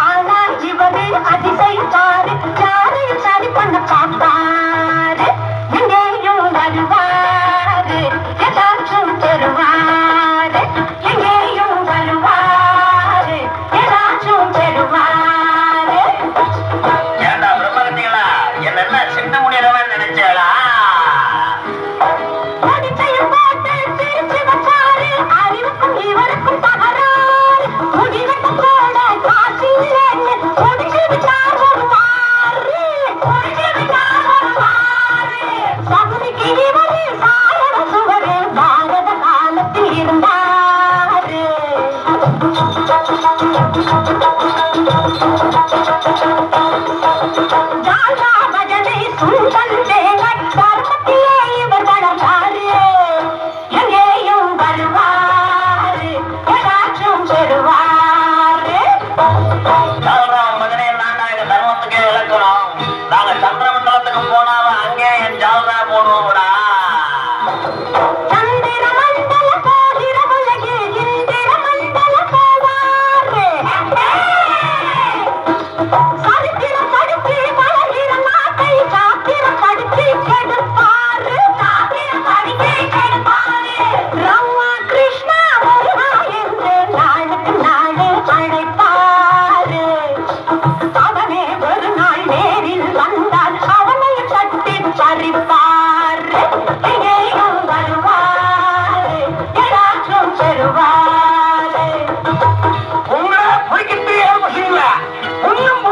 ஆனா இவரு அதிசயிப்பாரு, யாரையும் சரி பண்ண பார்ப்பாரு. எங்கேயும் வருவாரு, ஏதாச்சும் பெறுவாரு. எங்கேயும் வருவாரு, ஏதாச்சும் பெறுவாரு. ஏண்டா பிரம்மகத்திகளா, என்ன சின்ன முடியறவன் நினைச்சாளா? இவருக்கும் தகராறு, முடிவெட்டும் கூட காசு இல்லைன்னு முடிச்சு விட்டார் வருவாரு. சகுதிக்கு இவரு சாயட சுவரு, பாரத காலத்தில் இருந்தாரு. ஜாலா பஜனை சுந்தன் தேவர் தர்மத்திலே இவர் வளர்ந்தாரு. எங்கேயும் வருவாரு, ஏதாச்சும் பெறுவாரு. ஜால்ராம் மகனே, நாங்க எங்க தர்மத்துக்கே இழக்கிறோம். நாங்க சந்திரமண்டலத்துக்கு போனாலும் அங்கே என் ஜால்ரா போடுவோம்டா. சந்திர மண்டல போகிற உலகே இந்திர மண்டல போவாரு. சரித்திரம் படிச்சு வளர்கிற நாட்டை சாத்திரம் படிச்சு கெடுப்பாரு. ரம்மா கிருஷ்ணா முருகா என்று நாளுக்கு நாளே அழைப்பாரு. அவனே ஒரு நாள் நேரில் வந்தால் அவனையும் தட்டி பறிப்பாரு. எங்கேயும் வருவாரு, ஏதாச்சும் பெறுவாரு. உங்களை பொய்க்கிட்டு ஏற்படுங்களா? ஒன்னும்